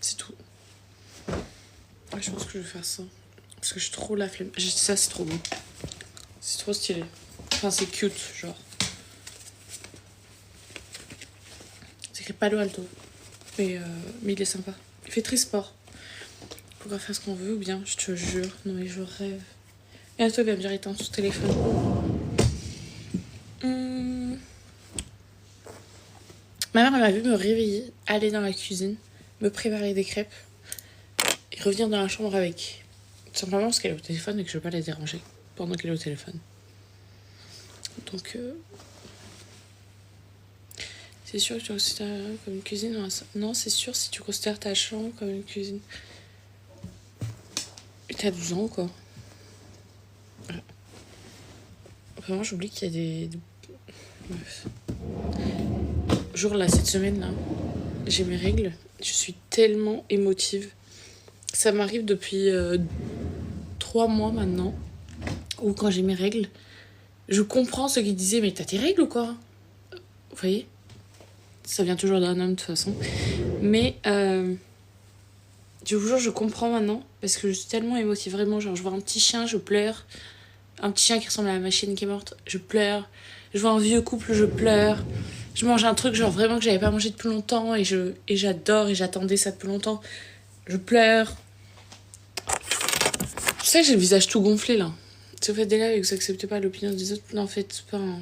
C'est tout. Ouais, je pense que je vais faire ça. Parce que j'ai trop la flemme. Ça, c'est trop beau. C'est trop stylé. Enfin, c'est cute, genre. C'est écrit Palo Alto. Mais il est sympa. Il fait très sport. On pourra faire ce qu'on veut ou bien, je te jure. Non, mais je rêve. Et à toi, il va me dire éteins ton téléphone. Ma mère, elle m'a vu me réveiller, aller dans la cuisine, me préparer des crêpes et revenir dans la chambre avec. Tout simplement parce qu'elle est au téléphone et que je veux pas la déranger pendant qu'elle est au téléphone. Donc, c'est sûr que tu considères comme une cuisine. Non, c'est sûr si tu considères ta chambre comme une cuisine. Et t'as 12 ans, quoi. Vraiment, j'oublie qu'il y a des... Bref. Jour là, cette semaine là, j'ai mes règles. Je suis tellement émotive. Ça m'arrive depuis 3 mois maintenant. Où quand j'ai mes règles, je comprends ceux qui disaient mais t'as tes règles ou quoi? Vous voyez? Ça vient toujours d'un homme de toute façon. Mais je vous jure, je comprends maintenant. Parce que je suis tellement émotive. Vraiment, genre je vois un petit chien, je pleure. Un petit chien qui ressemble à la machine qui est morte, je pleure. Je vois un vieux couple, je pleure. Je mange un truc genre vraiment que j'avais pas mangé depuis longtemps et j'adore et j'attendais ça depuis longtemps. Je pleure. Je sais que j'ai le visage tout gonflé là. Si vous faites des lives et que vous acceptez pas l'opinion des autres, non, en fait, c'est pas un...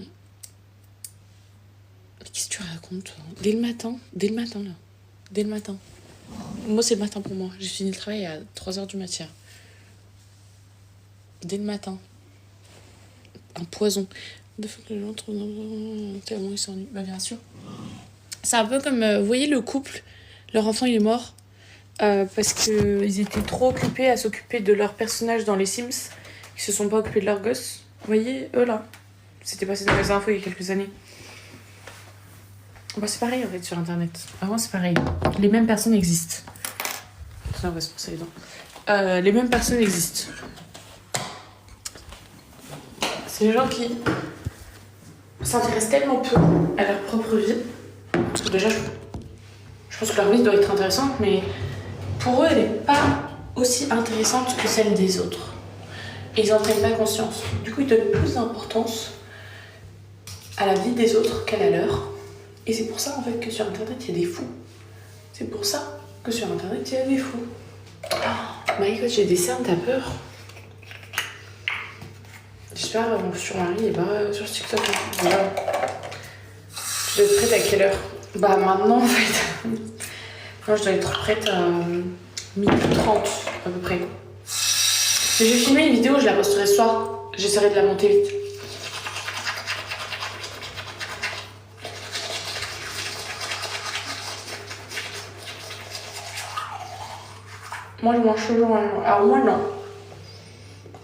Mais qu'est-ce que tu racontes toi? Dès le matin là. Dès le matin. Moi, c'est le matin pour moi. J'ai fini le travail à 3h du matin. Dès le matin. Un poison. De fois que les gens trouvent tellement ils s'ennuient. Bah, bien sûr. C'est un peu comme, vous voyez, le couple, leur enfant il est mort parce qu'ils étaient trop occupés à s'occuper de leur personnage dans les Sims, ils se sont pas occupés de leur gosse. Vous voyez, eux là, c'était passé dans les infos il y a quelques années. Bah, c'est pareil en fait sur internet. Avant c'est pareil. Les mêmes personnes existent. Ça, on va se brosser les dents. Les mêmes personnes existent. C'est les gens qui s'intéressent tellement peu à leur propre vie. Parce que déjà, je pense que leur vie doit être intéressante, mais pour eux, elle n'est pas aussi intéressante que celle des autres. Et ils n'en prennent pas conscience. Du coup, ils donnent plus d'importance à la vie des autres qu'à la leur. Et c'est pour ça, en fait, que sur Internet, il y a des fous. C'est pour ça que sur Internet, il y a des fous. Oh, my God, j'ai des cernes, t'as peur? J'espère sur Marie et pas sur TikTok. Voilà. Je dois être prête à quelle heure? Bah maintenant en fait. Moi je dois être prête à 12h30 à peu près. J'ai filmé une vidéo, je la posterai ce soir. J'essaierai de la monter vite. Moi je mange toujours un... Alors moi non.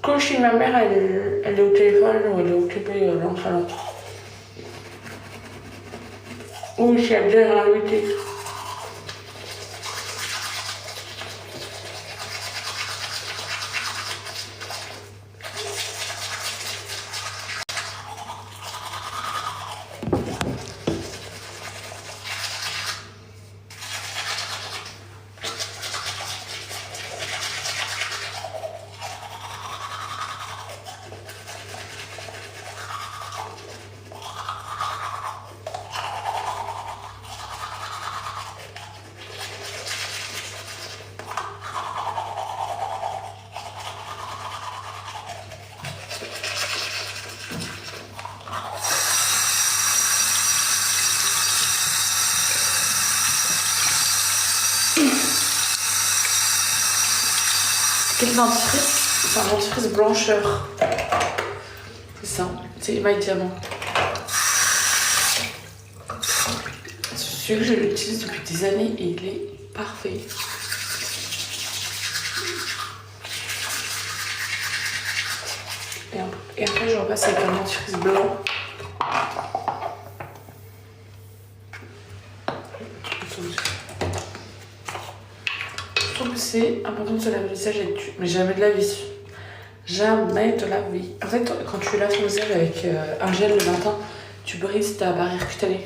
Quand je suis ma mère, elle est au téléphone ou elle est occupée dans le salon. Ou si elle vient inviter. Quel dentifrice? C'est un dentifrice blancheur. C'est ça, c'est Eva Diamant. C'est celui que je l'utilise depuis des années et il est parfait. Et après je repasse avec un dentifrice blanc. Je trouve que c'est important de se laver le visage avec du... Mais jamais de la vie. Jamais de la vie. En fait, quand tu laves ton visage avec un gel le matin, tu brises ta barrière cutanée.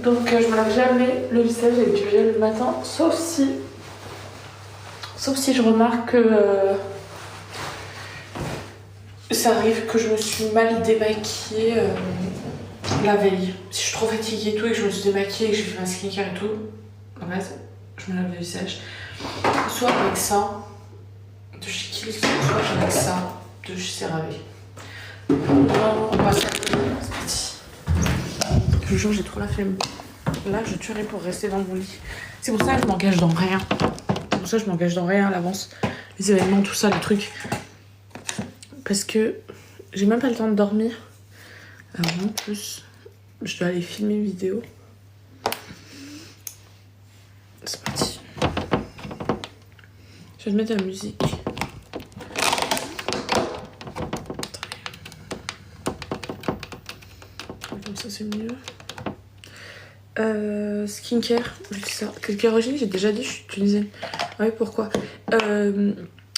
Donc je me lave jamais le visage avec du gel le matin, sauf si je remarque que ça arrive que je me suis mal démaquillée la veille. Si je suis trop fatiguée et tout et que je me suis démaquillée et que j'ai fait ma skincare et tout, en fait, je me lave le visage. Soit avec ça, de chez Kiehl's, soit avec ça, de chez CeraVe. On passe à c'est parti. Je vous jure, j'ai trop la flemme. Là, je tuerais pour rester dans mon lit. C'est pour ça que je m'engage dans rien. C'est pour ça que je m'engage dans rien à l'avance. Les événements, tout ça, les trucs. Parce que j'ai même pas le temps de dormir. Alors en plus, je dois aller filmer une vidéo. C'est parti. Je vais te mettre de la musique. Comme ça, c'est mieux. Skincare, je dis ça. Kérogène, j'ai déjà dit, je suis tunisienne. Ah oui, pourquoi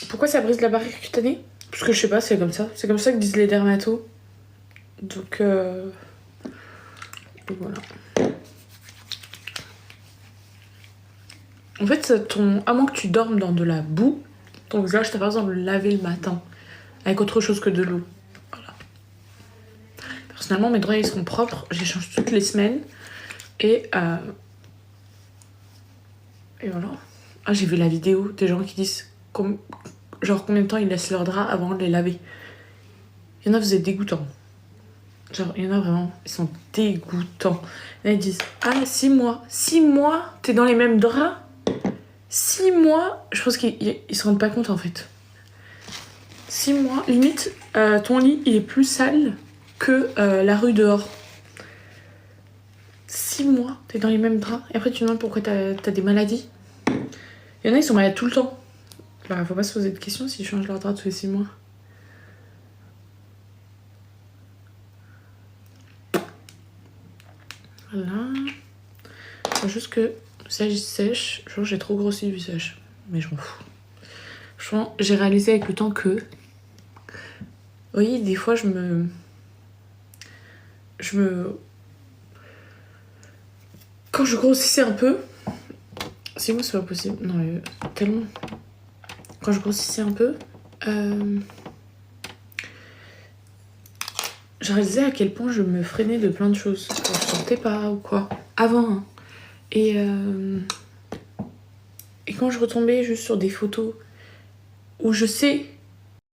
pourquoi ça brise la barrière cutanée? Parce que je sais pas, c'est comme ça. C'est comme ça que disent les dermatos. Donc voilà. En fait, à moins que tu dormes dans de la boue, ton visage, t'as pas besoin de le laver le matin avec autre chose que de l'eau. Voilà. Personnellement, mes draps, ils sont propres. Je les change toutes les semaines. Et voilà. Ah, j'ai vu la vidéo des gens qui disent genre combien de temps ils laissent leurs draps avant de les laver. Il y en a, vous êtes dégoûtants. Genre, il y en a vraiment, ils sont dégoûtants. Là, ils disent, ah, 6 mois. 6 mois, t'es dans les mêmes draps. 6 mois, je pense qu'ils se rendent pas compte en fait. 6 mois, limite, ton lit, il est plus sale que la rue dehors. 6 mois, t'es dans les mêmes draps. Et après, tu te demandes pourquoi t'as des maladies. Il y en a, ils sont malades tout le temps. Bah, faut pas se poser de questions s'ils changent leur drap tous les 6 mois. Voilà. Faut juste que ça sèche. Genre, j'ai trop grossi le visage. Mais je m'en fous. Franchement, j'ai réalisé avec le temps que... Oui, des fois, je me... Quand je grossissais un peu... Si moi, c'est pas possible. Non, mais tellement... Quand je grossissais un peu... J'ai réalisé à quel point je me freinais de plein de choses. Quand je sortais pas ou quoi. Avant, hein. Et quand je retombais juste sur des photos où je sais